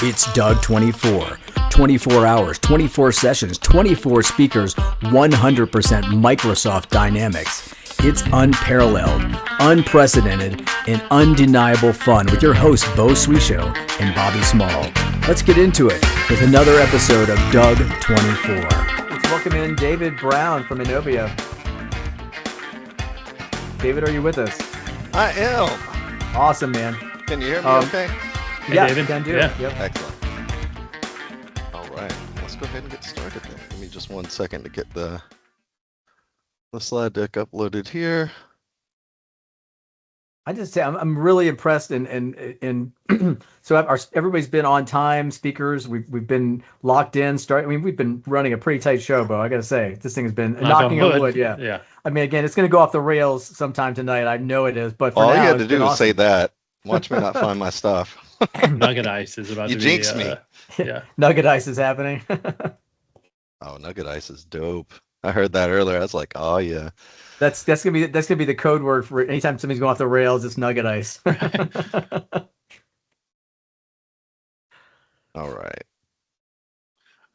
It's DUG24. 24 hours, 24 sessions, 24 speakers, 100% Microsoft Dynamics. It's unparalleled, unprecedented, and undeniable fun with your hosts Beau Schwieso and Bobby Small. Let's get into it with another episode of DUG24. Let's welcome in David Brown from Innovia. David, are you with us? I am. Awesome, man. Can you hear me okay? Hey, yeah, David. Can do. Yeah. Yep. Excellent. All right, let's go ahead and get started then. Give me just 1 second to get the slide deck uploaded here. I just say I'm really impressed, and so everybody's been on time. Speakers, we've been locked in. We've been running a pretty tight show, Beau. I got to say, this thing has been knocking on wood. Yeah. I mean, again, it's going to go off the rails sometime tonight. I know it is, but for all now, you had to do was awesome. say that. Watch me not find my stuff. Nugget Ice is about you to jinxed be. me. Yeah. Nugget Ice is happening. Oh, Nugget Ice is dope. I heard that earlier. I was like, oh yeah. That's gonna be the code word for anytime somebody's going off the rails. It's Nugget Ice. All right.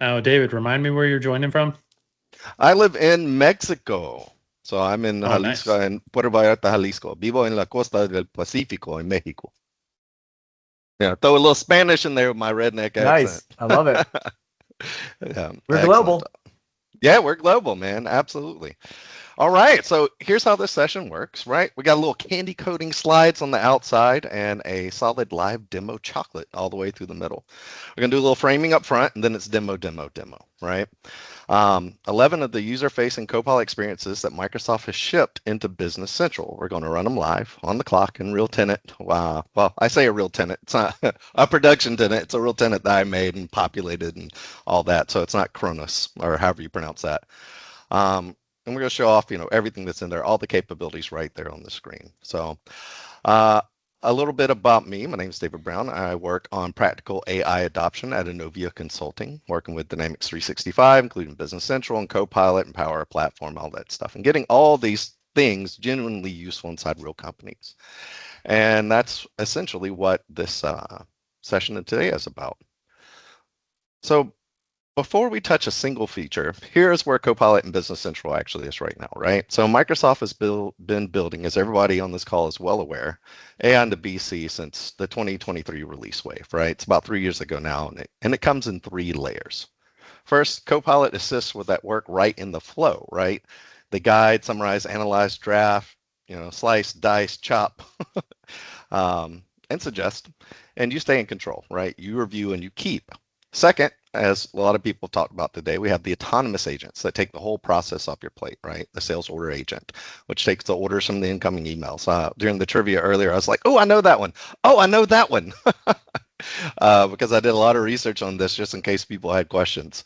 Oh, David, remind me where you're joining from. I live in Mexico. So I'm in Jalisco, nice. in Puerto Vallarta, Jalisco. Vivo en la costa del Pacífico in Mexico. Yeah, throw a little Spanish in there with my redneck accent. Nice. I love it. Yeah, We're excellent. global. Yeah, we're global, man. Absolutely. All right. So here's how this session works, right? We got a little candy coating slides on the outside and a solid live demo chocolate all the way through the middle. We're going to do a little framing up front, and then it's demo, right? 11 of the user-facing Copilot experiences that Microsoft has shipped into Business Central. We're going to run them live on the clock in real tenant. Wow. Well, I say a real tenant. It's not a production tenant. It's a real tenant that I made and populated and all that. So it's not Kronos or however you pronounce that. And we're going to show off, everything that's in there, all the capabilities right there on the screen. So a little bit about me. My name is David Brown. I work on practical AI adoption at Innovia Consulting, working with Dynamics 365, including Business Central and Copilot and Power Platform, all that stuff, and getting all these things genuinely useful inside real companies. And that's essentially what this session today is about. So before we touch a single feature, here's where Copilot and Business Central actually is right now, right? So Microsoft has been building, as everybody on this call is well aware, AI into BC since the 2023 release wave, right? It's about 3 years ago now, and it comes in 3 layers. First, Copilot assists with that work right in the flow, right? They guide, summarize, analyze, draft, slice, dice, chop, and suggest, and you stay in control, right? You review and you keep. Second, as a lot of people talked about today, we have the autonomous agents that take the whole process off your plate, right? The sales order agent, which takes the orders from the incoming emails. During the trivia earlier, I was like, oh, I know that one. Oh, I know that one. Because I did a lot of research on this just in case people had questions.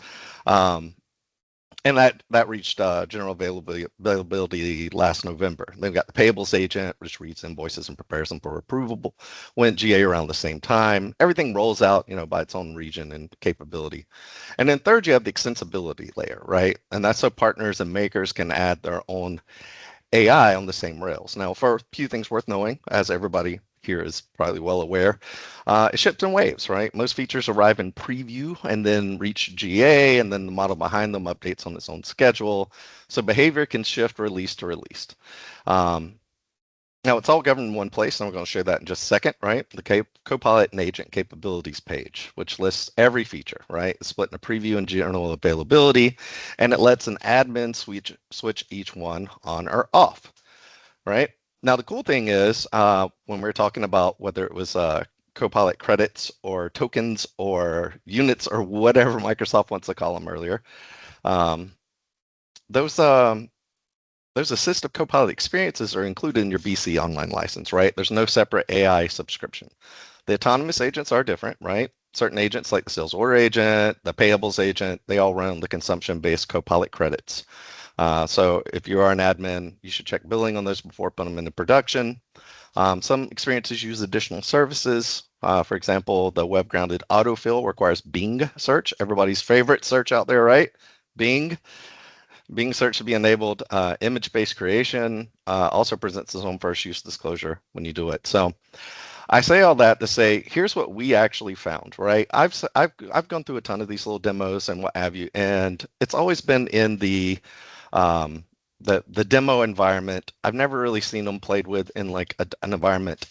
And that reached general availability last November. Then we got the payables agent, which reads invoices and prepares them for approval. Went GA around the same time. Everything rolls out, by its own region and capability. And then third, you have the extensibility layer, right? And that's so partners and makers can add their own AI on the same rails. Now, for a few things worth knowing, as everybody here is probably well aware, it shipped in waves, right? Most features arrive in preview and then reach GA, and then the model behind them updates on its own schedule. So behavior can shift release to release. Now, it's all governed in one place, and we're going to show that in just a second, right? The Copilot and Agent Capabilities page, which lists every feature, right? It's split into preview and general availability, and it lets an admin switch each one on or off, right? Now, the cool thing is when we're talking about whether it was Copilot credits or tokens or units or whatever Microsoft wants to call them earlier, those assistive Copilot experiences are included in your BC online license, right? There's no separate AI subscription. The autonomous agents are different, right? Certain agents like the sales order agent, the payables agent, they all run the consumption-based Copilot credits. So if you are an admin, you should check billing on those before putting them into production. Some experiences use additional services. For example, the web-grounded autofill requires Bing search, everybody's favorite search out there, right? Bing search should be enabled. Image-based creation also presents its own first use disclosure when you do it. So I say all that to say, here's what we actually found, right? I've gone through a ton of these little demos and what have you, and it's always been in the demo environment. I've never really seen them played with in like an environment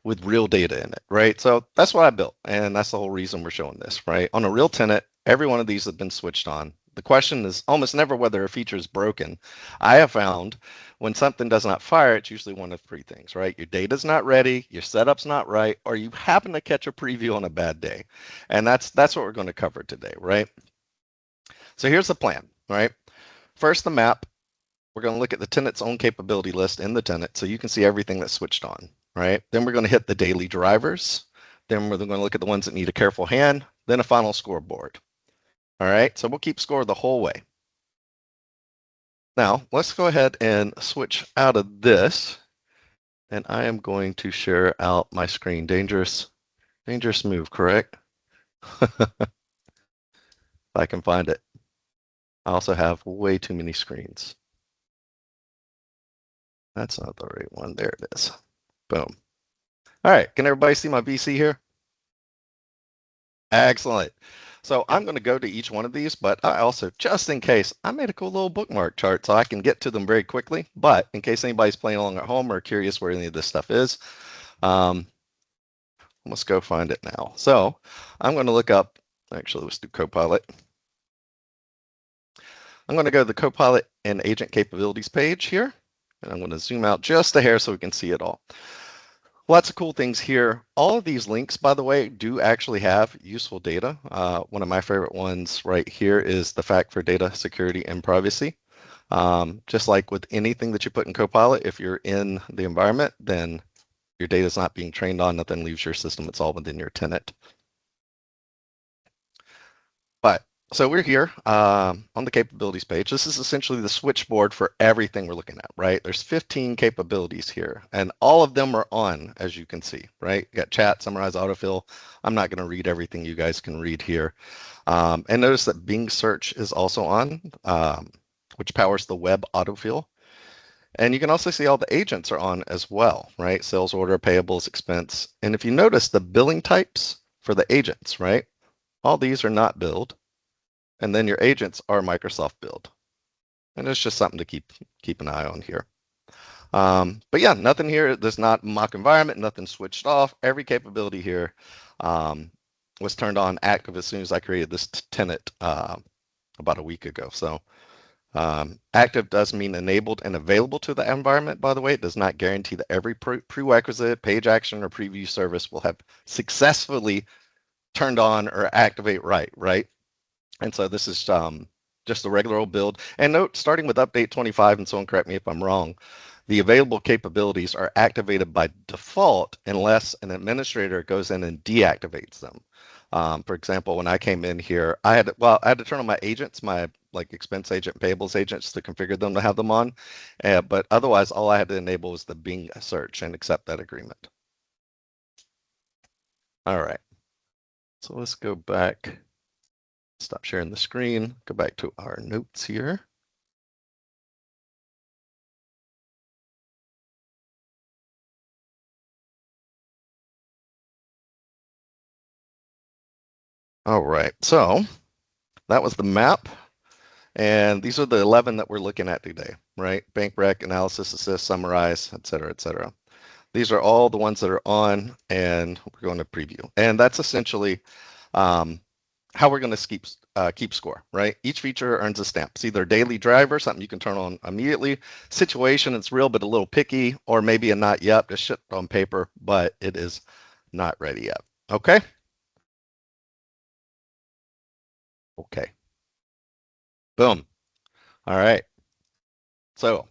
with real data in it, right? So that's what I built, and that's the whole reason we're showing this, right? On a real tenant, every one of these have been switched on. The question is almost never whether a feature is broken. I have found when something does not fire, it's usually one of three things, right? Your data's not ready, your setup's not right, or you happen to catch a preview on a bad day. And that's what we're going to cover today, right? So here's the plan, right? First, the map. We're going to look at the tenant's own capability list in the tenant so you can see everything that's switched on, right? Then we're going to hit the daily drivers. Then we're going to look at the ones that need a careful hand, then a final scoreboard. All right, so we'll keep score the whole way. Now, let's go ahead and switch out of this, and I am going to share out my screen. Dangerous move, correct? If I can find it. I also have way too many screens. That's not the right one. There it is. Boom. All right, can everybody see my VC here? Excellent. So I'm going to go to each one of these, but I also, just in case, I made a cool little bookmark chart so I can get to them very quickly. But in case anybody's playing along at home or curious where any of this stuff is, let's go find it now. So I'm going to look up, actually, let's do Copilot. I'm going to go to the Copilot and Agent Capabilities page here, and I'm going to zoom out just a hair so we can see it all. Lots of cool things here. All of these links, by the way, do actually have useful data. One of my favorite ones right here is the fact for data security and privacy. Just like with anything that you put in Copilot, if you're in the environment, then your data is not being trained on, nothing leaves your system, it's all within your tenant. But so we're here on the capabilities page. This is essentially the switchboard for everything we're looking at, right? There's 15 capabilities here, and all of them are on, as you can see, right? You got chat, summarize, autofill. I'm not going to read everything you guys can read here. And notice that Bing search is also on, which powers the web autofill. And you can also see all the agents are on as well, right? Sales order, payables, expense. And if you notice the billing types for the agents, right? All these are not billed. And then your agents are Microsoft build. And it's just something to keep an eye on here. But yeah, nothing here. There's not mock environment, nothing switched off. Every capability here was turned on active as soon as I created this tenant about a week ago. So active does mean enabled and available to the environment, by the way. It does not guarantee that every prerequisite, page action, or preview service will have successfully turned on or activate right? And so this is just a regular old build. And note, starting with update 25, and someone correct me if I'm wrong, the available capabilities are activated by default unless an administrator goes in and deactivates them. For example, when I came in here, I had to turn on my agents, my like expense agent, payables agents, to configure them to have them on. But otherwise, all I had to enable was the Bing search and accept that agreement. All right. So let's go back. Stop sharing the screen, go back to our notes here. All right, so that was the map. And these are the 11 that we're looking at today, right? Bank rec, analysis, assist, summarize, et cetera, et cetera. These are all the ones that are on, and we're going to preview. And that's essentially how we're going to keep score, right? Each feature earns a stamp. It's either a daily driver, something you can turn on immediately, situation, it's real but a little picky, or maybe a not yet, just shit on paper, but it is not ready yet. Okay? Okay. Boom. All right. So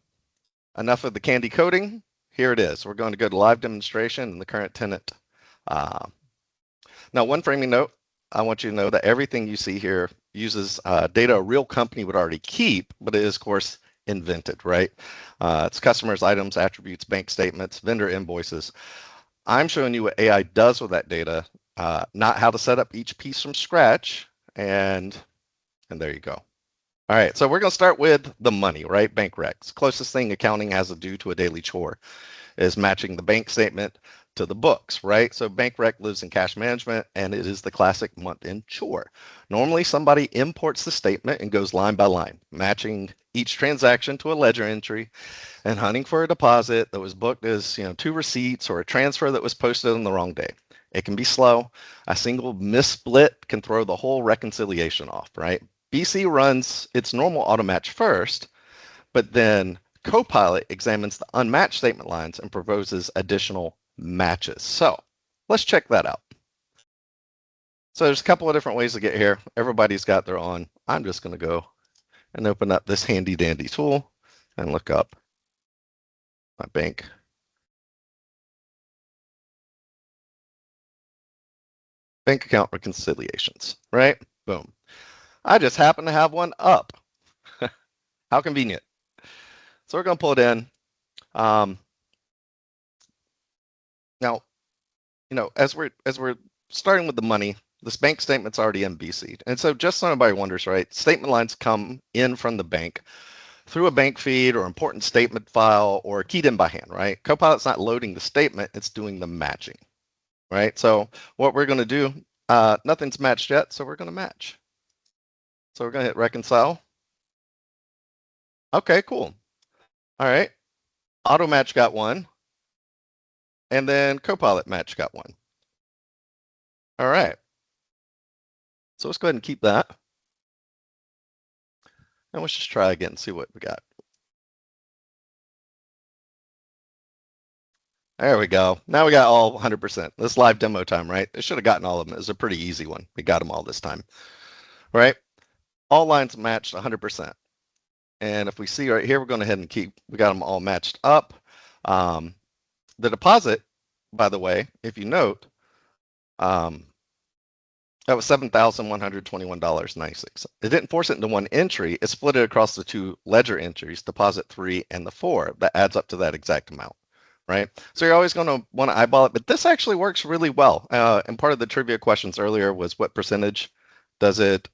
enough of the candy coding. Here it is. We're going to go to live demonstration and the current tenant. Now, one framing note, I want you to know that everything you see here uses data a real company would already keep, but it is, of course, invented, right? It's customers, items, attributes, bank statements, vendor invoices. I'm showing you what AI does with that data, not how to set up each piece from scratch, and there you go. All right, so we're going to start with the money, right? Bank recs. Closest thing accounting has to do to a daily chore is matching the bank statement to the books, right? So bank rec lives in cash management, and it is the classic month-end chore. Normally, somebody imports the statement and goes line by line, matching each transaction to a ledger entry and hunting for a deposit that was booked as 2 receipts or a transfer that was posted on the wrong day. It can be slow. A single missplit can throw the whole reconciliation off, right? BC runs its normal auto match first, but then Copilot examines the unmatched statement lines and proposes additional matches. So let's check that out. So there's a couple of different ways to get here. Everybody's got their own. I'm just going to go and open up this handy dandy tool and look up my bank account reconciliations, right? Boom. I just happen to have one up. How convenient. So we're going to pull it in. Now, as we're starting with the money, this bank statement's already in BC. And so just so nobody wonders, right? Statement lines come in from the bank through a bank feed or important statement file or keyed in by hand, right? Copilot's not loading the statement, it's doing the matching, right? So what we're going to do, nothing's matched yet, so we're going to match. So we're going to hit reconcile. Okay, cool. All right. Auto match got one. And then Copilot match got one. All right. So let's go ahead and keep that. And let's just try again and see what we got. There we go. Now we got all 100%. This live demo time, right? I should have gotten all of them. It was a pretty easy one. We got them all this time, right? All lines matched 100%. And if we see right here, we're going ahead and we got them all matched up. The deposit, by the way, if you note, that was $7,121.96. It didn't force it into one entry. It split it across the 2 ledger entries, deposit 3 and the 4. That adds up to that exact amount, right? So you're always going to want to eyeball it, but this actually works really well. And part of the trivia questions earlier was what percentage does it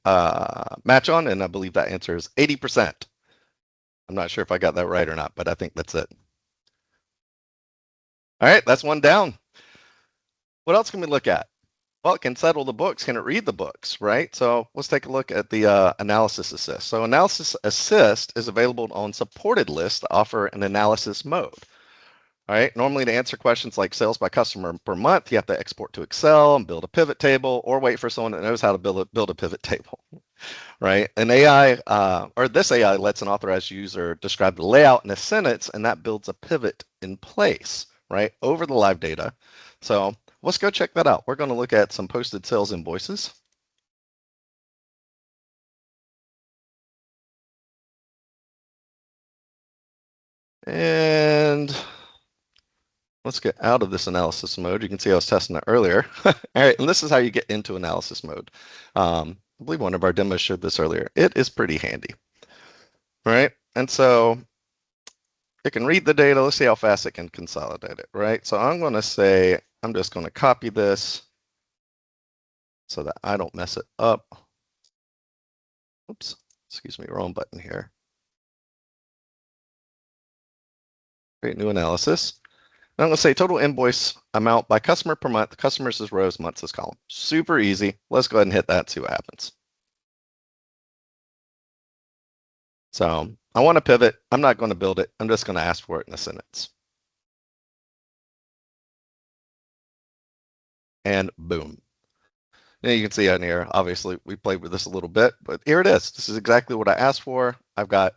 match on? And I believe that answer is 80%. I'm not sure if I got that right or not, but I think that's it. All right, that's one down. What else can we look at? Well, it can settle the books. Can it read the books, right? So let's take a look at the Analysis Assist. So Analysis Assist is available on supported lists to offer an analysis mode. All right, normally to answer questions like sales by customer per month, you have to export to Excel and build a pivot table or wait for someone that knows how to build a pivot table, right? An AI, or this AI lets an authorized user describe the layout in a sentence, and that builds a pivot in place, right, over the live data. So let's go check that out. We're going to look at some posted sales invoices. And let's get out of this analysis mode. You can see I was testing it earlier. All right, and this is how you get into analysis mode. I believe one of our demos showed this earlier. It is pretty handy, right? And so it can read the data. Let's see how fast it can consolidate it, right? So I'm going to say, I'm just going to copy this so that I don't mess it up. Oops, excuse me, wrong button here. Create new analysis. I'm going to say total invoice amount by customer per month. Customers is rows, months is column. Super easy. Let's go ahead and hit that and see what happens. So I want to pivot. I'm not going to build it. I'm just going to ask for it in a sentence. And boom. Now you can see on here, obviously we played with this a little bit, but here it is. This is exactly what I asked for. I've got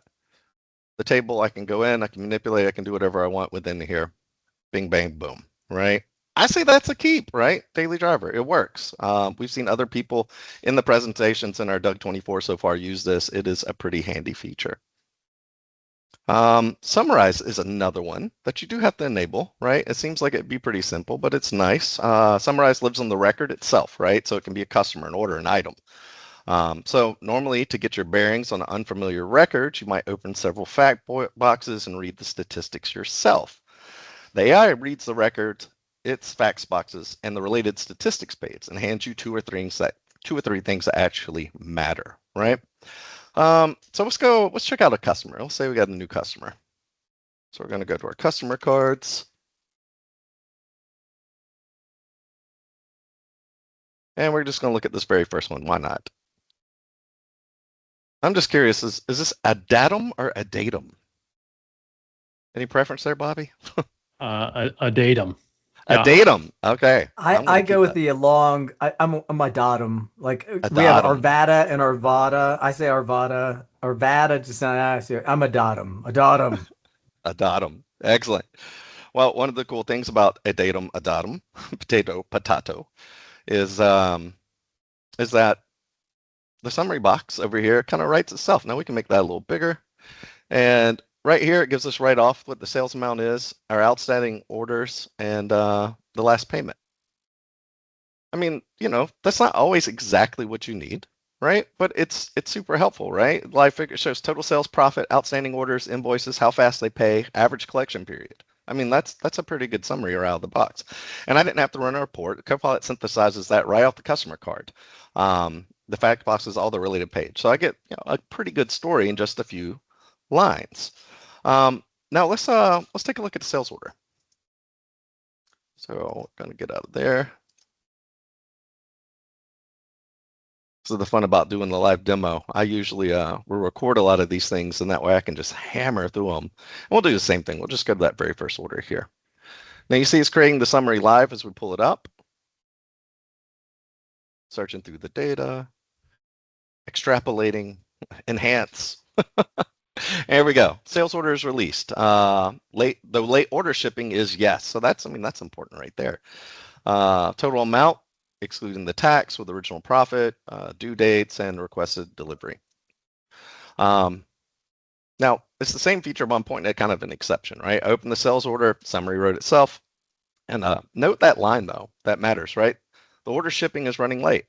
the table. I can go in, I can manipulate, I can do whatever I want within here. Bing, bang, boom, right? I say that's a keep, right? Daily driver, it works. We've seen other people in the presentations in our DUG24 so far use this. It is a pretty handy feature. Summarize is another one that you do have to enable, right? It seems like it'd be pretty simple, but it's nice. Summarize lives on the record itself, right? So it can be a customer, an order, an item. So normally to get your bearings on an unfamiliar record, you might open several fact boxes and read the statistics yourself. The AI reads the record, its facts boxes, and the related statistics page and hands you two or three things that actually matter, right? So let's check out a customer. Let's say we got a new customer. So we're going to go to our customer cards. And we're just going to look at this very first one. Why not? I'm just curious, is this a datum or a datum? Any preference there, Bobby? A datum. A datum. Okay. I go with the long. I'm a datum. Like we have Arvada and Arvada. I say Arvada. Arvada just I'm a datum. A datum. A datum. Excellent. Well, one of the cool things about a datum, potato, is that the summary box over here kind of writes itself. Now we can make that a little bigger. And right here, it gives us right off what the sales amount is, our outstanding orders, and the last payment. I mean, that's not always exactly what you need, right? But it's super helpful, right? Live figure shows total sales profit, outstanding orders, invoices, how fast they pay, average collection period. I mean, that's a pretty good summary right out of the box. And I didn't have to run a report. Copilot synthesizes that right off the customer card. The fact box is all the related page. So I get a pretty good story in just a few lines. Now let's take a look at the sales order. So we're gonna get out of there. So the fun about doing the live demo, I usually will record a lot of these things, and that way I can just hammer through them. And we'll do the same thing. We'll just go to that very first order here. Now you see it's creating the summary live as we pull it up. Searching through the data, extrapolating, enhance. There we go. Sales order is released. The late order shipping is yes. So that's important right there. Total amount, excluding the tax with original profit, due dates, and requested delivery. Now, it's the same feature, but I'm pointing at kind of an exception, right? I open the sales order, summary wrote itself. And note that line, though. That matters, right? The order shipping is running late,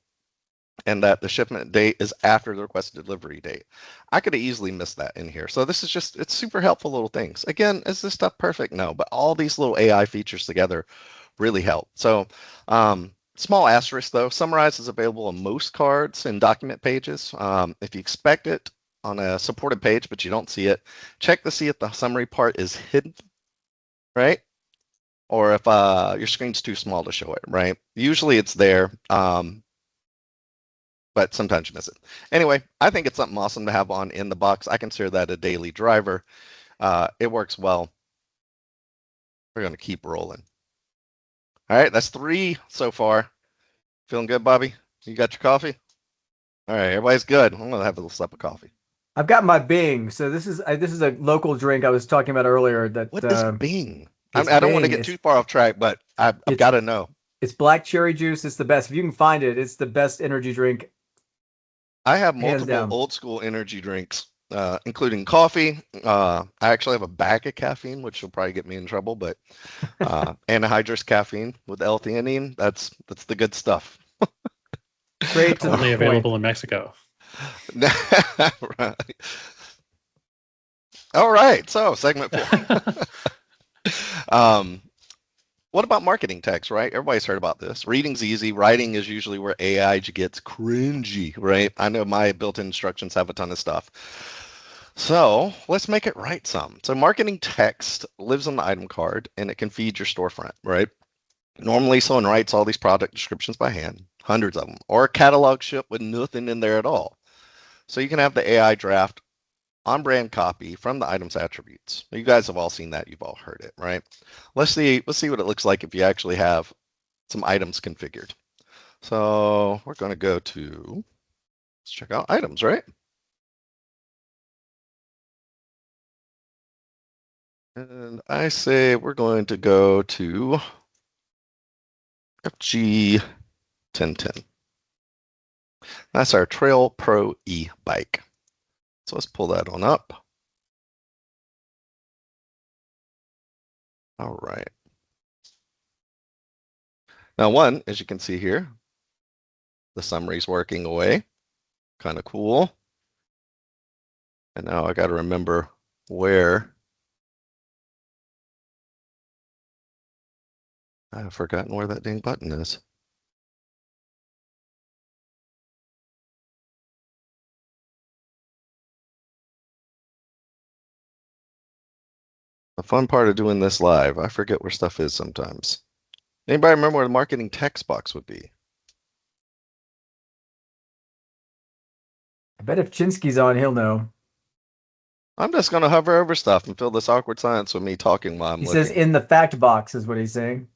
and that the shipment date is after the requested delivery date. I could have easily missed that in here. So this is it's super helpful little things. Again, is this stuff perfect? No, but all these little AI features together really help. So small asterisk though, summarize is available on most cards and document pages. If you expect it on a supported page, but you don't see it, check to see if the summary part is hidden, right? Or if your screen's too small to show it, right? Usually it's there, but sometimes you miss it. Anyway, I think it's something awesome to have on in the box. I consider that a daily driver. It works well. We're going to keep rolling. All right, that's 3 so far. Feeling good, Bobby? You got your coffee? All right, everybody's good. I'm going to have a little sip of coffee. I've got my Bing. So this is a local drink I was talking about earlier. What is Bing? I don't want to get too far off track, but I've got to know. It's black cherry juice. It's the best. If you can find it, it's the best energy drink. I have multiple old school energy drinks, including coffee. I actually have a bag of caffeine, which will probably get me in trouble, but anhydrous caffeine with L-theanine, that's the good stuff. Great. Only available in Mexico. Right. All right, so segment 4. What about marketing text, right? Everybody's heard about this. Reading's easy. Writing is usually where AI gets cringy, right? I know my built-in instructions have a ton of stuff. So let's make it write some. So marketing text lives on the item card, and it can feed your storefront, right? Normally, someone writes all these product descriptions by hand, hundreds of them, or a catalog ship with nothing in there at all. So you can have the AI draft on-brand copy from the item's attributes. You guys have all seen that. You've all heard it, right? Let's see what it looks like if you actually have some items configured. So we're going to go to, let's check out items, right? And I say we're going to go to FG1010. That's our Trail Pro e-bike. So let's pull that on up. All right. Now, one, as you can see here, the summary's working away. Kind of cool. And now I got to remember where. I've forgotten where that dang button is. The fun part of doing this live, I forget where stuff is sometimes. Anybody remember where the marketing text box would be? I bet if Chinsky's on, he'll know. I'm just going to hover over stuff and fill this awkward silence with me talking while I'm He looking. says in the fact box is what he's saying.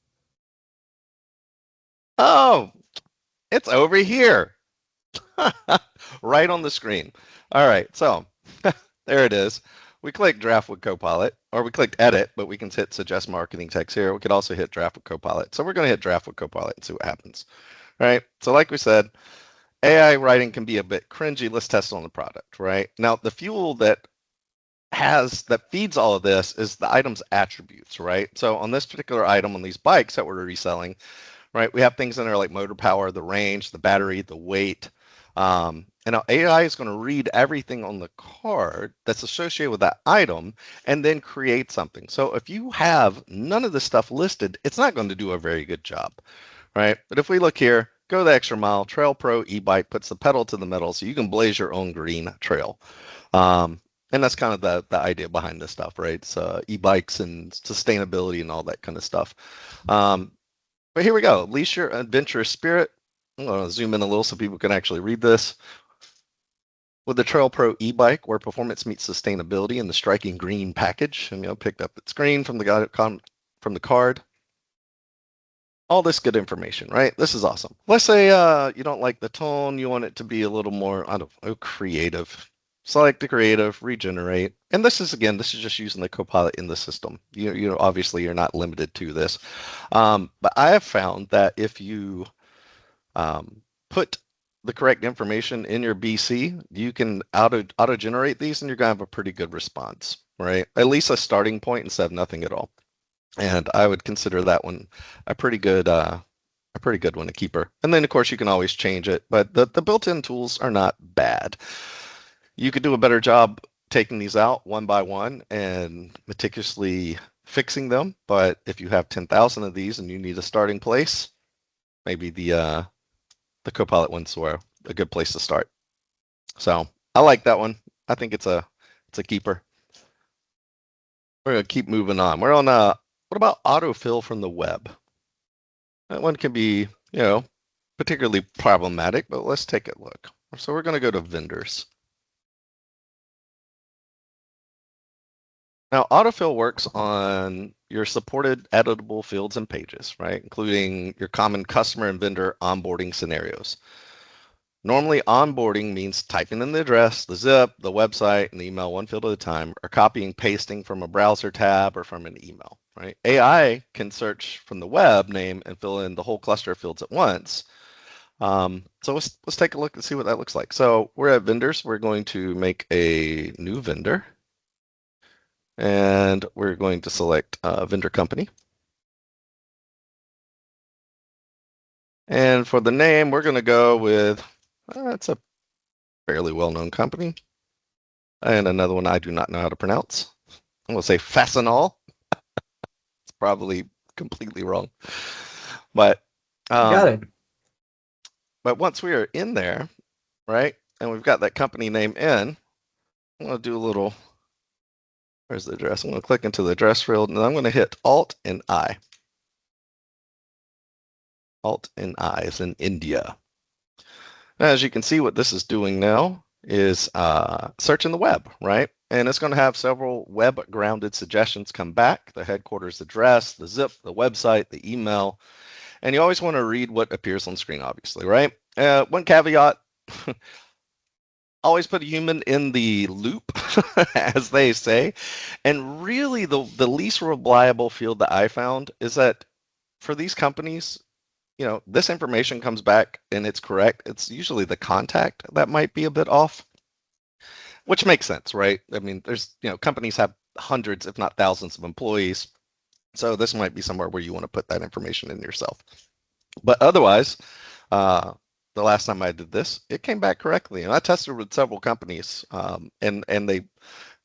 Oh, it's over here. Right on the screen. All right, so there it is. We click Draft with Copilot, or we clicked Edit, but we can hit Suggest Marketing Text here. We could also hit Draft with Copilot. So we're going to hit Draft with Copilot and see what happens. All right, so like we said, AI writing can be a bit cringy. Let's test on the product, right? Now, the fuel that feeds all of this is the item's attributes, right? So on this particular item, on these bikes that we're reselling, right, we have things in there like motor power, the range, the battery, the weight. And now AI is going to read everything on the card that's associated with that item and then create something. So if you have none of this stuff listed, it's not going to do a very good job, right? But if we look here, go the extra mile, Trail Pro e-bike puts the pedal to the metal so you can blaze your own green trail. And that's kind of the idea behind this stuff, right? It's e-bikes and sustainability and all that kind of stuff. But here we go. Unleash your adventurous spirit. I'm going to zoom in a little so people can actually read this. With the Trail Pro e-bike, where performance meets sustainability in the striking green package, and picked up its screen from the card. All this good information, right? This is awesome. Let's say you don't like the tone, you want it to be a little more, I don't know, creative. Select the creative, regenerate, and this is just using the Copilot in the system. Obviously you're not limited to this, but I have found that if you put the correct information in your BC, you can auto generate these, and you're gonna have a pretty good response, right? At least a starting point instead of nothing at all. And I would consider that one a pretty good one, a keeper. And then of course you can always change it, but the built-in tools are not bad. You could do a better job taking these out one by one and meticulously fixing them. But if you have 10,000 of these and you need a starting place, maybe the Copilot one's were a good place to start. So I like that one. I think it's a keeper. We're gonna keep moving on. We're on what about autofill from the web? That one can be, particularly problematic, but let's take a look. So we're gonna go to vendors. Now, autofill works on your supported editable fields and pages, right? Including your common customer and vendor onboarding scenarios. Normally, onboarding means typing in the address, the zip, the website, and the email one field at a time, or copying, pasting from a browser tab or from an email, right? AI can search from the web name and fill in the whole cluster of fields at once. So let's take a look and see what that looks like. So we're at vendors. We're going to make a new vendor. And we're going to select vendor company. And for the name, we're going to go with, it's a fairly well-known company. And another one I do not know how to pronounce. I'm going to say Fastenal. It's probably completely wrong. But Got it. But once we are in there, right, and we've got that company name in, I'm going to do a little, where's the address? I'm going to click into the address field, and I'm going to hit Alt and I. Alt and I is in India. Now, as you can see, what this is doing now is searching the web, right? And it's going to have several web-grounded suggestions come back: the headquarters address, the zip, the website, the email. And you always want to read what appears on screen, obviously, right? One caveat, always put a human in the loop, as they say. And really, the least reliable field that I found is that for these companies, this information comes back and it's correct. It's usually the contact that might be a bit off, which makes sense, right? I mean, there's, companies have hundreds, if not thousands of employees. So this might be somewhere where you want to put that information in yourself. But otherwise, the last time I did this, it came back correctly. And I tested with several companies, and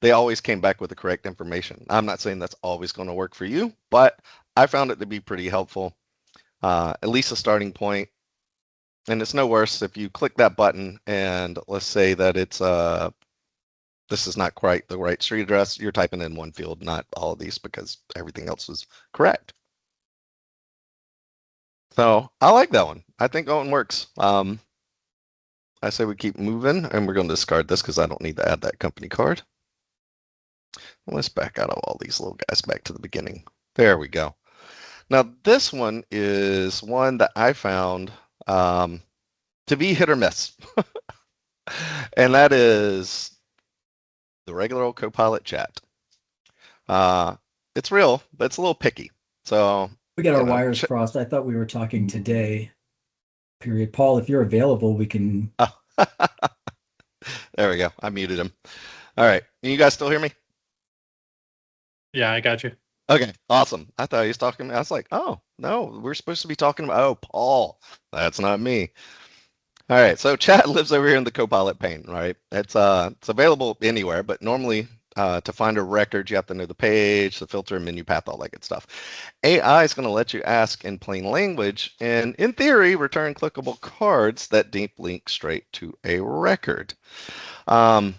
they always came back with the correct information. I'm not saying that's always going to work for you, but I found it to be pretty helpful, at least a starting point. And it's no worse if you click that button and let's say that it's this is not quite the right street address. You're typing in one field, not all of these, because everything else was correct. So I like that one. I think that one works. I say we keep moving, and we're going to discard this because I don't need to add that company card. Let's back out of all these little guys back to the beginning. There we go. Now, this one is one that I found to be hit or miss. And that is the regular old Copilot chat. It's real, but it's a little picky. So we got our wires crossed. I thought we were talking today. Period. Paul, if you're available, we can. There we go. I muted him. All right. Can you guys still hear me? Yeah, I got you. Okay, awesome. I thought he was talking to me. I was like, oh, no, we're supposed to be talking about, oh, Paul. That's not me. All right, so chat lives over here in the Copilot pane, right? It's available anywhere, but normally to find a record, you have to know the page, the filter, menu path, all that good stuff. AI is going to let you ask in plain language and, in theory, return clickable cards that deep link straight to a record. Now,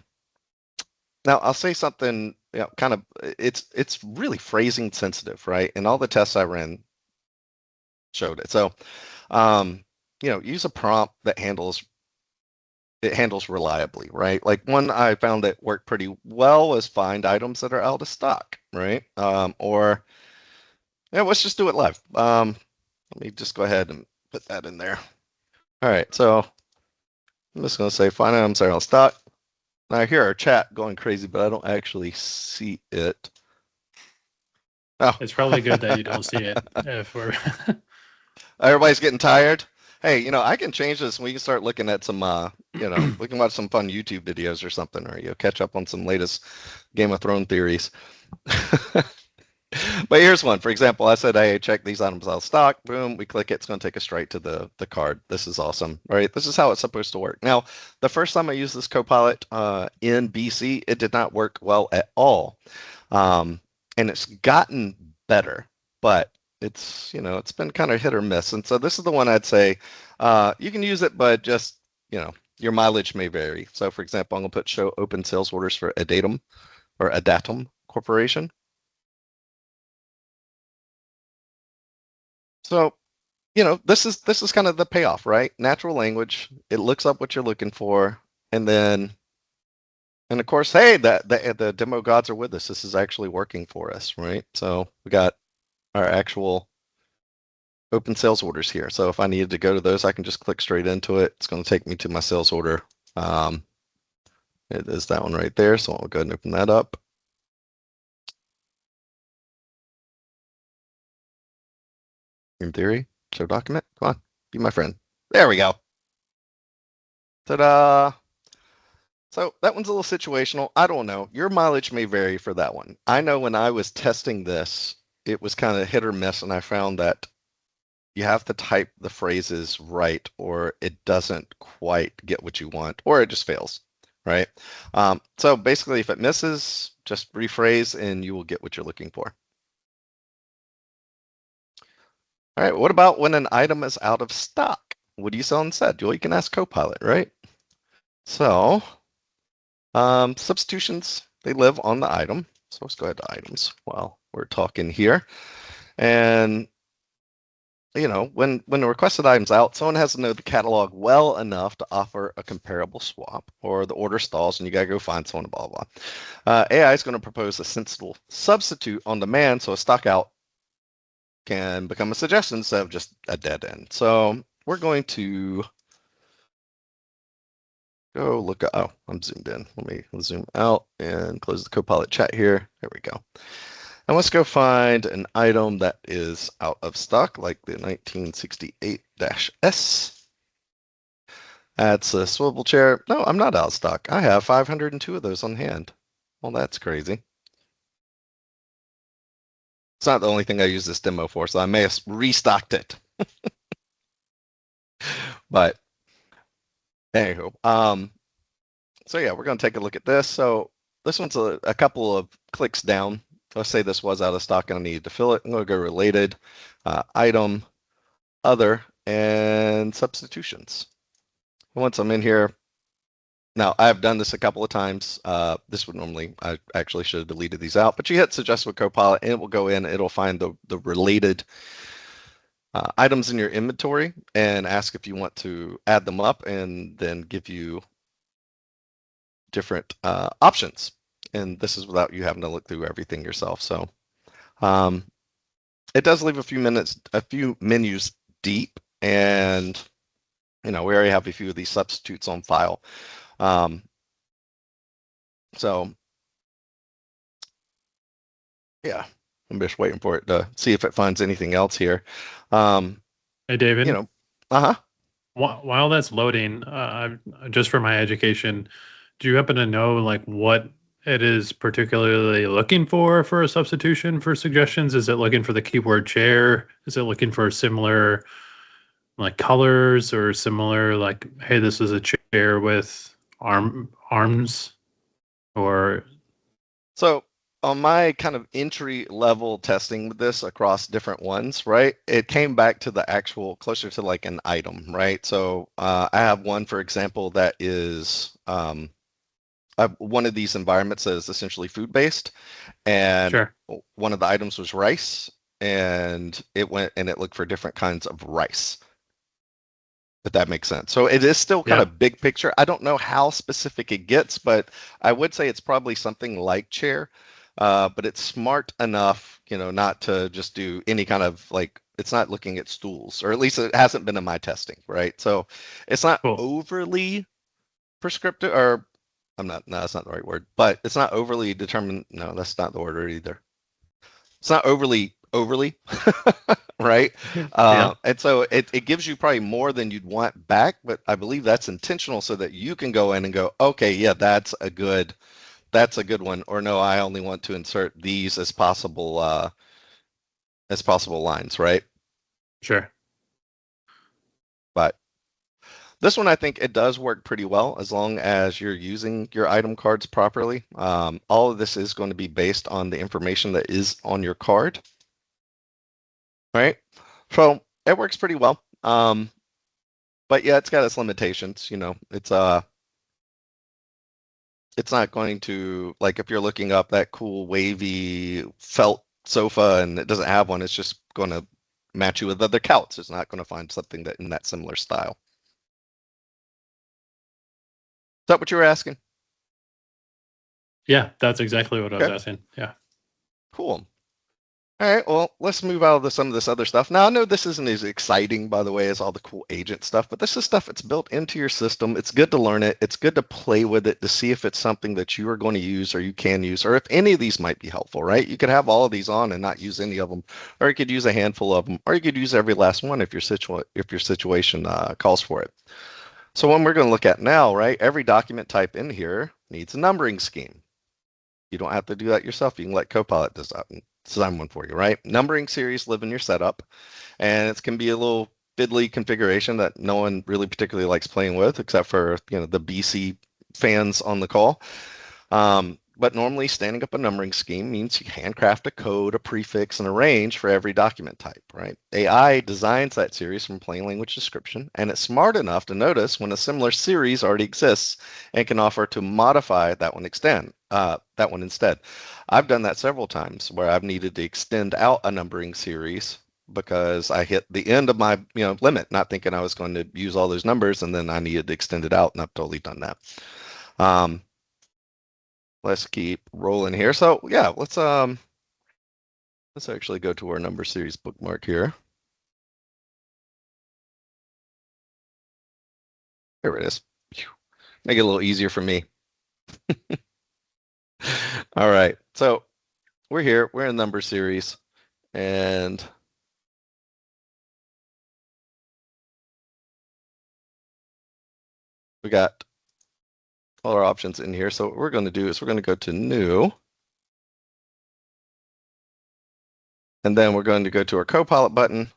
I'll say something, kind of, it's really phrasing sensitive, right? And all the tests I ran showed it. So, use a prompt that handles reliably, right? Like one I found that worked pretty well was find items that are out of stock, right? Or let's just do it live. Let me just go ahead and put that in there. All right, so I'm just going to say find items that are out of stock. Now I hear our chat going crazy, but I don't actually see it. Oh. It's probably good that you don't see it. If we're Everybody's getting tired. Hey, I can change this and we can start looking at some, we can watch some fun YouTube videos or something, or catch up on some latest Game of Thrones theories. But here's one. For example, I said, hey, check these items out of stock. Boom, we click it. It's going to take us straight to the card. This is awesome, right? This is how it's supposed to work. Now, the first time I used this Copilot in BC, it did not work well at all. And it's gotten better, but it's been kind of hit or miss. And so this is the one I'd say you can use it, but just, your mileage may vary. So for example, I'm going to put show open sales orders for Adatum Corporation. So, this is kind of the payoff, right? Natural language. It looks up what you're looking for, and of course, hey, the demo gods are with us. This is actually working for us, right? So we got our actual open sales orders here. So if I needed to go to those, I can just click straight into it. It's going to take me to my sales order. It is that one right there. So I'll go ahead and open that up. In theory, show document. Come on, be my friend. There we go. Ta-da! So that one's a little situational. I don't know. Your mileage may vary for that one. I know when I was testing this, it was kind of hit or miss, and I found that you have to type the phrases right, or it doesn't quite get what you want, or it just fails, right? So basically, if it misses, just rephrase, and you will get what you're looking for. All right, what about when an item is out of stock? What do you sell instead? Well, you can ask Copilot, right? So substitutions, they live on the item. So let's go ahead to items while we're talking here. And, when the requested item's out, someone has to know the catalog well enough to offer a comparable swap, or the order stalls and you got to go find someone, blah, blah, blah. AI is going to propose a sensible substitute on demand, so a stock out can become a suggestion instead of just a dead end. So we're going to go look at, oh, I'm zoomed in. Let me zoom out and close the Copilot chat here. There we go. And let's go find an item that is out of stock, like the 1968-S. That's a swivel chair. No, I'm not out of stock. I have 502 of those on hand. Well, that's crazy. It's not the only thing I use this demo for, so I may have restocked it. But anywho, so yeah, we're going to take a look at this. So this one's a couple of clicks down. Let's say this was out of stock and I needed to fill it. I'm going to go related, item, other, and substitutions. Once I'm in here, now I've done this a couple of times. This would normally, I actually should have deleted these out, but you hit suggest with Copilot and it will go in, it'll find the related items in your inventory and ask if you want to add them up, and then give you different options. And this is without you having to look through everything yourself. So it does leave a few menus deep, and we already have a few of these substitutes on file. So yeah, I'm just waiting for it to see if it finds anything else here. Hey, David. Uh-huh. While that's loading, just for my education, do you happen to know like what it is particularly looking for a substitution for suggestions? Is it looking for the keyword chair? Is it looking for similar like colors, or similar like, hey, this is a chair with arms? Or so on my kind of entry level testing with this across different ones, right, it came back to the actual closer to like an item, right? So I have one, for example, that is one of these environments that is essentially food based, and sure. one of the items was rice, and it went and it looked for different kinds of rice, if that makes sense. So it is still kind of big picture. I don't know how specific it gets, but I would say it's probably something like chair. But it's smart enough, not to just do any kind of like, it's not looking at stools, or at least it hasn't been in my testing, right? So it's not overly prescriptive, or no, that's not the right word, but it's not overly determined. No, that's not the word either. It's not overly, right? And so it gives you probably more than you'd want back, but I believe that's intentional so that you can go in and go, okay, yeah, that's a good one, or no, I only want to insert these as possible lines, right? Sure. But this one, I think it does work pretty well as long as you're using your item cards properly. All of this is going to be based on the information that is on your card, right? So it works pretty well. But yeah, it's got its limitations. It's not going to, like, if you're looking up that cool wavy felt sofa and it doesn't have one, it's just going to match you with other couch. It's not going to find something that in that similar style. Is that what you were asking? Yeah, that's exactly what I was asking. Yeah. Cool. All right, well, let's move out of some of this other stuff. Now, I know this isn't as exciting, by the way, as all the cool agent stuff, but this is stuff that's built into your system. It's good to learn it. It's good to play with it to see if it's something that you are going to use, or you can use, or if any of these might be helpful, right? You could have all of these on and not use any of them, or you could use a handful of them, or you could use every last one if your situation calls for it. So one we're going to look at now, right? Every document type in here needs a numbering scheme. You don't have to do that yourself. You can let Copilot design one for you, right? Numbering series live in your setup, and it can be a little fiddly configuration that no one really particularly likes playing with, except for the BC fans on the call. But normally, standing up a numbering scheme means you handcraft a code, a prefix, and a range for every document type, right? AI designs that series from plain language description, and it's smart enough to notice when a similar series already exists and can offer to modify that one instead. I've done that several times where I've needed to extend out a numbering series because I hit the end of my limit, not thinking I was going to use all those numbers, and then I needed to extend it out, and I've totally done that. Let's keep rolling here. So yeah, let's actually go to our number series bookmark here. Here it is. Make it a little easier for me. All right, so we're here. We're in number series, and we got all our options in here. So what we're going to do is we're going to go to new, and then we're going to go to our Copilot button,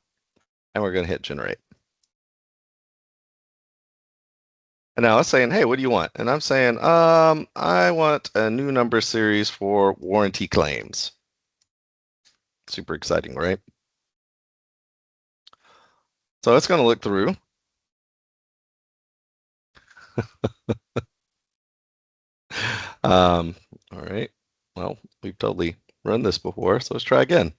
and we're going to hit generate. And now it's saying, hey, what do you want? And I'm saying, I want a new number series for warranty claims. Super exciting, right? So it's going to look through. All right. Well, we've totally run this before, so let's try again.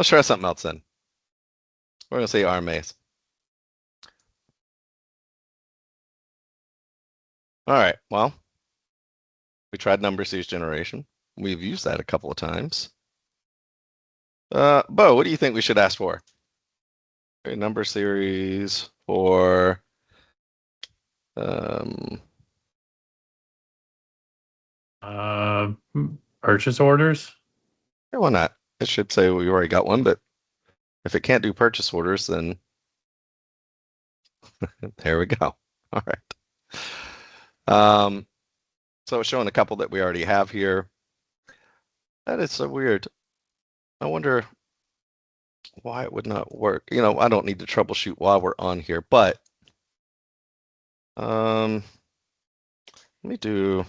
Let's try something else then. We're going to say RMAs. All right, well, we tried number series generation. We've used that a couple of times. Beau, what do you think we should ask for? Okay, number series for purchase orders. Yeah, why not? It should say we already got one, but if it can't do purchase orders, then there we go. All right. So it's showing a couple that we already have here. That is so weird. I wonder why it would not work. You know, I don't need to troubleshoot while we're on here, but let me do.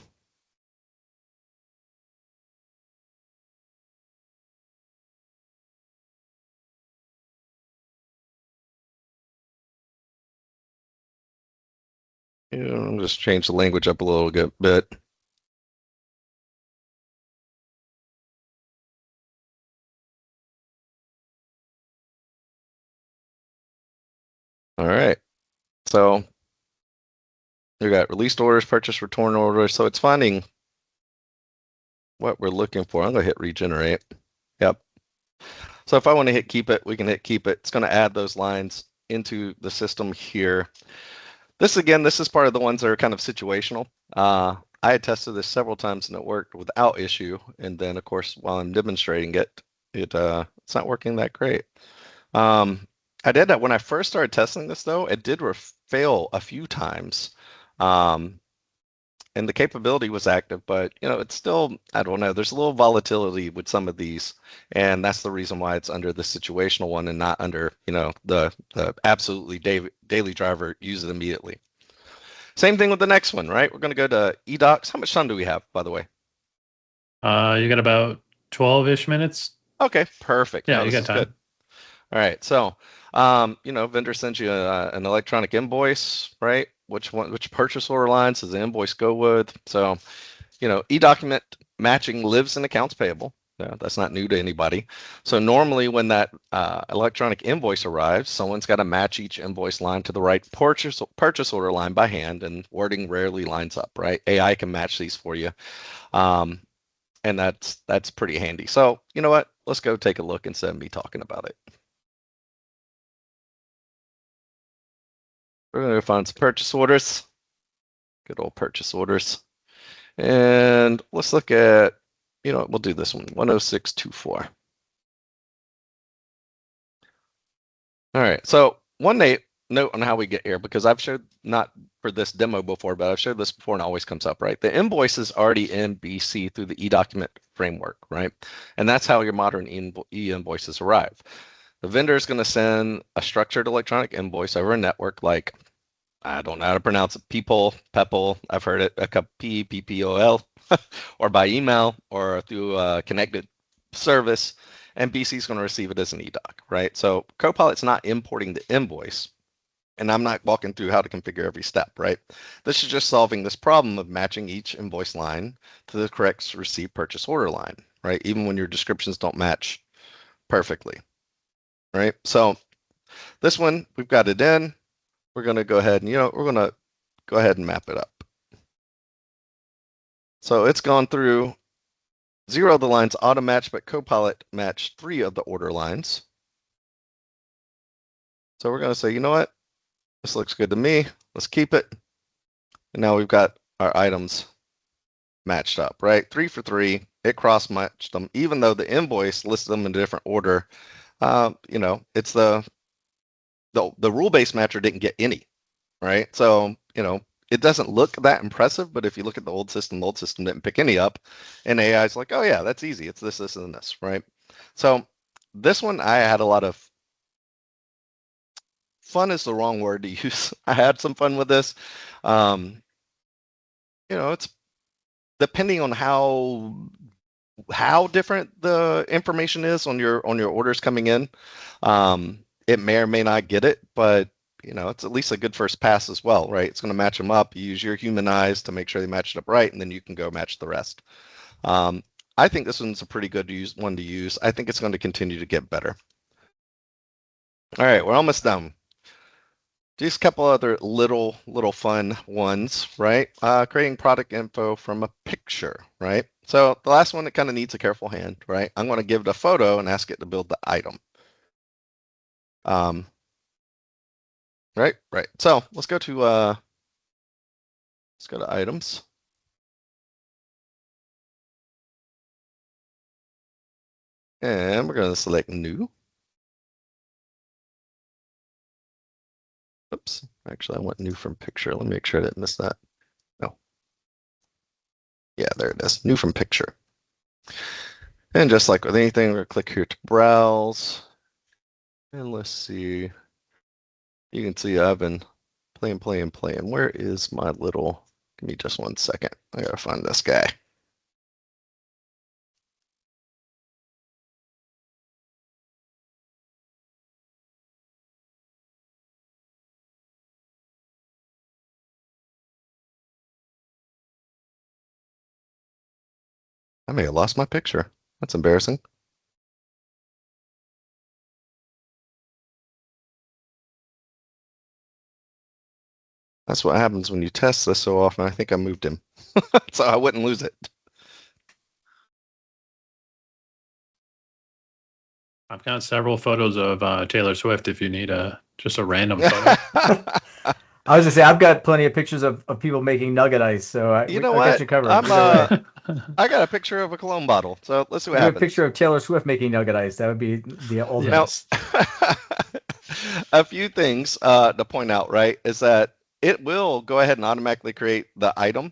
I'm just change the language up a little bit. All right. So we got released orders, purchase return orders. So it's finding what we're looking for. I'm going to hit regenerate. Yep. So if I want to hit keep it, we can hit keep it. It's going to add those lines into the system here. This is part of the ones that are kind of situational. I had tested this several times and it worked without issue. And then of course, while I'm demonstrating it, it's not working that great. I did that when I first started testing this though, it did fail a few times. And the capability was active, but you know, it's still, I don't know, there's a little volatility with some of these. And that's the reason why it's under the situational one and not under, you know, the absolutely daily driver, use it immediately. Same thing with the next one, right? We're going to go to eDocs. How much time do we have, by the way? You got about 12-ish minutes. Okay, perfect. Yeah, you got time. Good. All right, so, you know, vendor sends you an electronic invoice, right? Which purchase order lines does the invoice go with? So, you know, eDocument matching lives in accounts payable. Yeah, that's not new to anybody. So normally when that electronic invoice arrives, someone's got to match each invoice line to the right purchase order line by hand, and wording rarely lines up, right? AI can match these for you. And that's pretty handy. So you know what? Let's go take a look instead of me talking about it. We're going to find some purchase orders. Good old purchase orders. And let's look at, you know, we'll do this one, 10624. All right, so one note on how we get here, because I've showed, not for this demo before, but I've showed this before and it always comes up, right? The invoice is already in BC through the eDocument framework, right? And that's how your modern e-invoices arrive. The vendor is going to send a structured electronic invoice over a network like, I don't know how to pronounce it, PeoPol, I've heard it, PPOL, or by email or through a connected service, and BC is going to receive it as an eDoc, right? So Copilot's not importing the invoice, and I'm not walking through how to configure every step, right? This is just solving this problem of matching each invoice line to the correct receipt purchase order line, right? Even when your descriptions don't match perfectly, right? So this one, we've got it in. We're going to go ahead and, you know, we're going to go ahead and map it up. So it's gone through 0 of the lines auto match, but Copilot matched 3 of the order lines. So we're going to say, you know what? This looks good to me. Let's keep it. And now we've got our items matched up, right? 3 for 3. It cross-matched them, even though the invoice listed them in a different order. You know, it's the rule-based matcher didn't get any, right? So, you know, it doesn't look that impressive, but if you look at the old system didn't pick any up, and AI is like, oh yeah, that's easy. It's this, this, and this, right? So this one, I had a lot of fun is the wrong word to use. I had some fun with this. You know, it's depending on how different the information is on your orders coming in. It may or may not get it, but you know, it's at least a good first pass as well, right? It's going to match them up. You use your human eyes to make sure they match it up right, and then you can go match the rest. I think this one's a pretty good one to use. I think it's going to continue to get better. All right, we're almost done. Just a couple other little fun ones, right? Creating product info from a picture, right? So the last one that kind of needs a careful hand, right? I'm going to give it a photo and ask it to build the item. Right. So let's go to items. And we're going to select new. Oops, actually I want new from picture. Let me make sure I didn't miss that. No. Yeah, there it is, new from picture. And just like with anything, we're going to click here to browse. And let's see. You can see I've been playing. Where is my little, give me just 1 second. I gotta find this guy. I may have lost my picture. That's embarrassing. That's what happens when you test this so often. I think I moved him, so I wouldn't lose it. I've got several photos of Taylor Swift if you need just a random photo. I was gonna say I've got plenty of pictures of people making nugget ice, so I got you covered. I got a picture of a cologne bottle, so let's see what happens. A picture of Taylor Swift making nugget ice. That would be the ultimate. Now, a few things to point out, right, is that it will go ahead and automatically create the item,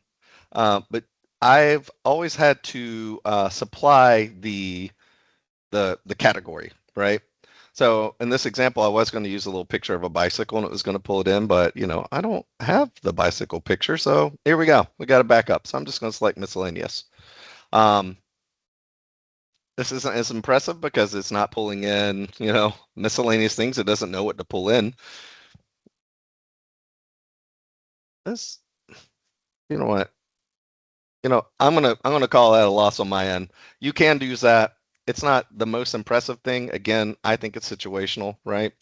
but I've always had to supply the category, right? So in this example, I was going to use a little picture of a bicycle and it was going to pull it in, but I don't have the bicycle picture. So here we go. We got a backup. So I'm just going to select miscellaneous. This isn't as impressive because it's not pulling in, miscellaneous things. It doesn't know what to pull in. This, you know what? I'm gonna call that a loss on my end. You can use that. It's not the most impressive thing. Again, I think it's situational, right?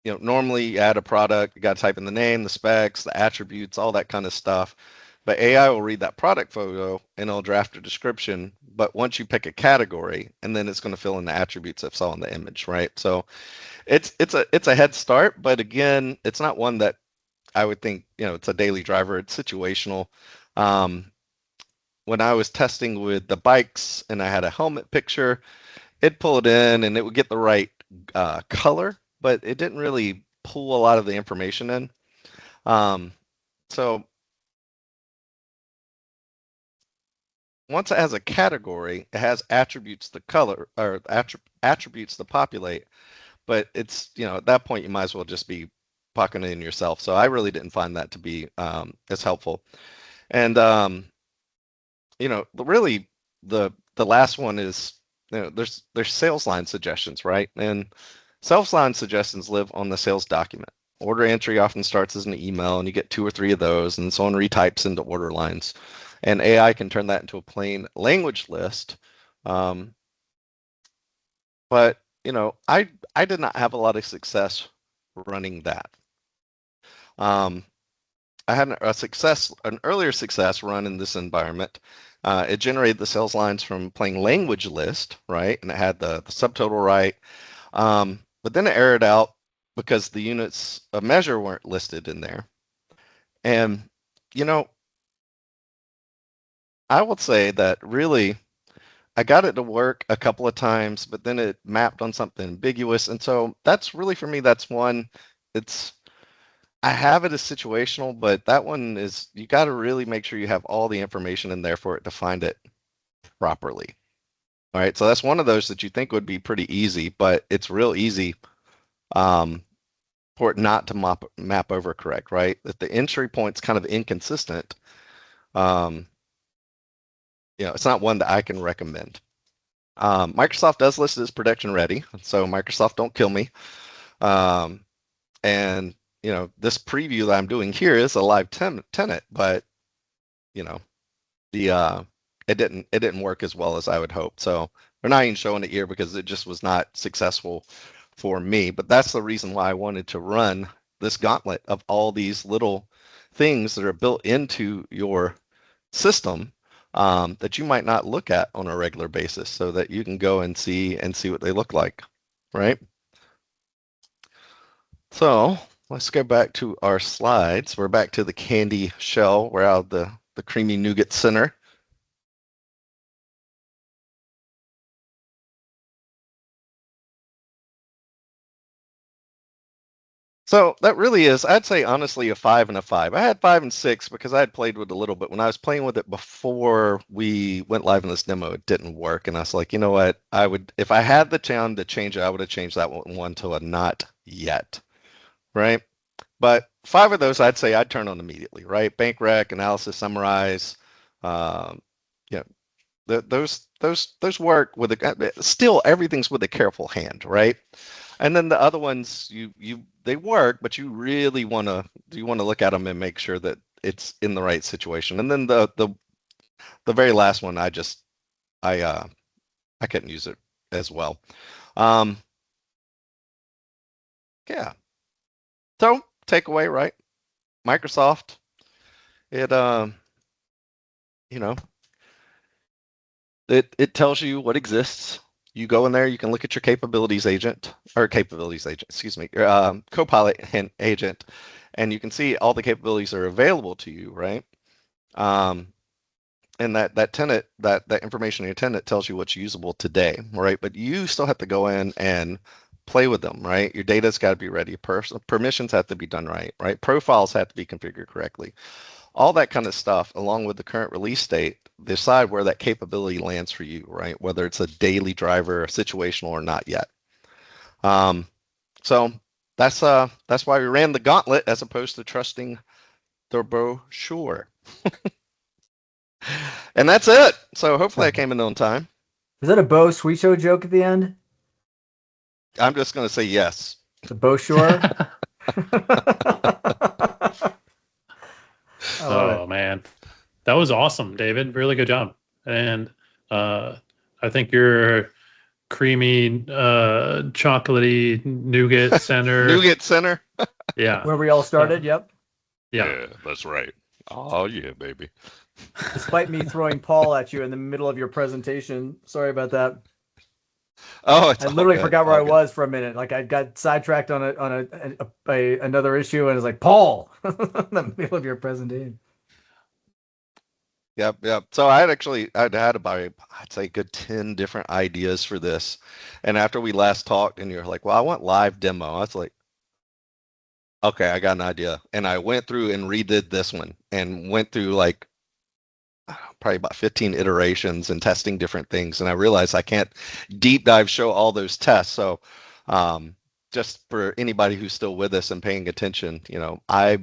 Normally you add a product, you got to type in the name, the specs, the attributes, all that kind of stuff. But AI will read that product photo and it'll draft a description. But once you pick a category, and then it's going to fill in the attributes that saw in the image, right? So it's a head start, but again, it's not one that I would think it's a daily driver. It's situational. When I was testing with the bikes and I had a helmet picture, it'd pull it in and it would get the right color, but it didn't really pull a lot of the information in. So once it has a category, it has attributes to color or attributes to populate, but it's, at that point you might as well just be pocketing it in yourself. So I really didn't find that to be as helpful. And really the last one is, there's sales line suggestions, right? And sales line suggestions live on the sales document. Order entry often starts as an email and you get 2 or 3 of those and someone retypes into order lines. And AI can turn that into a plain language list. But, I did not have a lot of success running that. I had an earlier success run in this environment. It generated the sales lines from plain language list, right? And it had the subtotal right. But then it errored out because the units of measure weren't listed in there. And, I would say that really I got it to work a couple of times, but then it mapped on something ambiguous. And so that's really, for me, that's one. I have it as situational, but that one is, you got to really make sure you have all the information in there for it to find it properly. All right, so that's one of those that you think would be pretty easy, but it's real easy for it not to map over correct, right? If the entry point's kind of inconsistent, it's not one that I can recommend. Microsoft does list it as production ready, so Microsoft, don't kill me. And this preview that I'm doing here is a live tenant, but the it didn't work as well as I would hope. So we're not even showing it here because it just was not successful for me. But that's the reason why I wanted to run this gauntlet of all these little things that are built into your system that you might not look at on a regular basis, so that you can go and see what they look like, right? So let's go back to our slides. We're back to the candy shell. We're out of the creamy nougat center. So that really is, I'd say honestly, a 5 and a 5. I had 5 and 6 because I had played with it a little bit. When I was playing with it before we went live in this demo, it didn't work. And I was like, you know what? I would, if I had the chance to change it, I would have changed that one to a not yet, right? But 5 of those, I'd say I'd turn on immediately, right? Bank rec, analysis, summarize, yeah, those work with still everything's with a careful hand, right? And then the other ones, they work, but you really want to look at them and make sure that it's in the right situation. And then the very last one, I couldn't use it as well. Yeah. So takeaway, right? Microsoft, it it tells you what exists. You go in there, you can look at your capabilities agent, excuse me, Copilot agent, and you can see all the capabilities that are available to you, right? And that tenant, that information in your tenant tells you what's usable today, right? But you still have to go in and play with them, right? Your data's got to be ready. Permissions have to be done right? Profiles have to be configured correctly. All that kind of stuff, along with the current release state, decide where that capability lands for you, right? Whether it's a daily driver, situational, or not yet. So that's why we ran the gauntlet as opposed to trusting the brochure. And that's it. So hopefully I came in on time. Is that a Beau Schwieso joke at the end? I'm just going to say yes. The brochure. Oh man, that was awesome, David. Really good job. And I think your creamy, chocolatey nougat center. Nougat center. Yeah. Where we all started. Yep. Yeah, that's right. Oh yeah, baby. Despite me throwing Paul at you in the middle of your presentation, sorry about that. Oh, I literally forgot where I was for a minute. Like I got sidetracked on another issue, and it was like Paul in the middle of your presentation. Yep. So I'd had about, I'd say, a good 10 different ideas for this. And after we last talked, and you're like, well, I want live demo. I was like, okay, I got an idea. And I went through and redid this one and went through like probably about 15 iterations and testing different things. And I realized I can't deep dive show all those tests. So just for anybody who's still with us and paying attention, I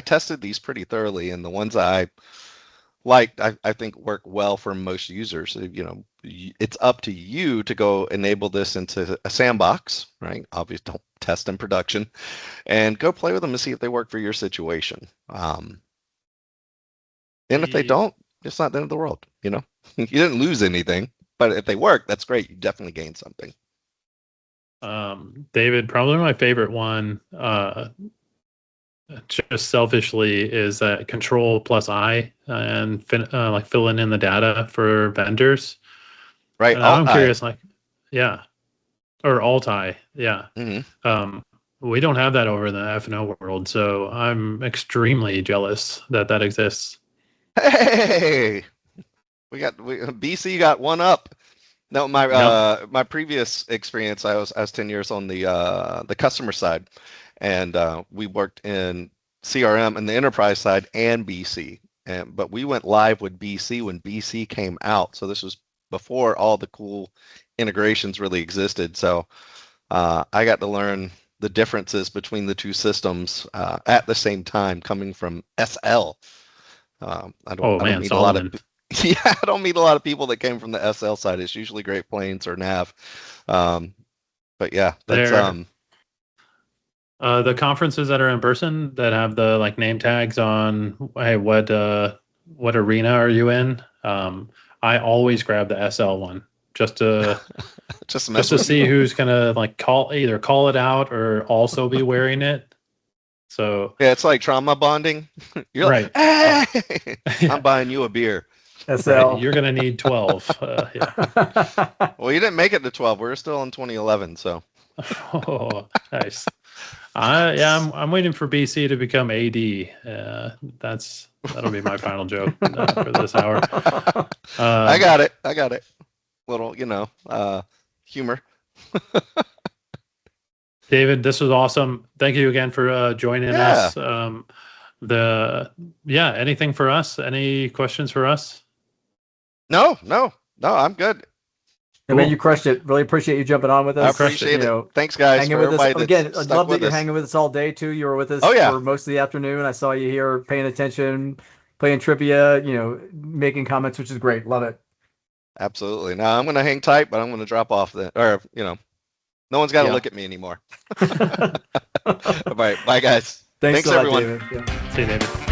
tested these pretty thoroughly, and the ones I liked, I think work well for most users. It's up to you to go enable this into a sandbox, right? Obviously, don't test in production, and go play with them and see if they work for your situation. And if they don't, it's not the end of the world. You didn't lose anything, but if they work, that's great. You definitely gained something. David, probably my favorite one, just selfishly, is that Control plus I and like filling in the data for vendors. Right. I'm curious, or Alt-I. Yeah. Mm-hmm. We don't have that over in the F&O world, so I'm extremely jealous that exists. Hey, BC got one up. No, my previous experience, I was 10 years on the customer side, and we worked in CRM and the enterprise side and BC, but we went live with BC when BC came out. So this was before all the cool integrations really existed. So I got to learn the differences between the two systems at the same time, coming from SL. I don't meet a lot of I don't meet a lot of people that came from the SL side. It's usually Great Plains or Nav. But yeah, that's the conferences that are in person that have the like name tags on, hey, what what arena are you in? I always grab the SL one just to just to see who's gonna like call it out or also be wearing it. So yeah, it's like trauma bonding. You're right. Like, hey, I'm buying you a beer. SL. Right, you're gonna need 12. Yeah. Well, you didn't make it to 12. We're still in 2011, so. Oh, nice. I'm waiting for BC to become AD. That'll be my final joke for this hour. I got it. Little, humor. David, this was awesome. Thank you again for joining us. Anything for us? Any questions for us? No, I'm good. I mean, you crushed it. Really appreciate you jumping on with us. I appreciate it. Thanks, guys. Hanging with us again. I love that you're hanging with us all day too. You were with us for most of the afternoon. I saw you here paying attention, playing trivia. Making comments, which is great. Love it. Absolutely. Now I'm going to hang tight, but I'm going to drop off then. Or no one's got to look at me anymore. All right, bye guys. Thanks everyone. David. Yeah. See you, David.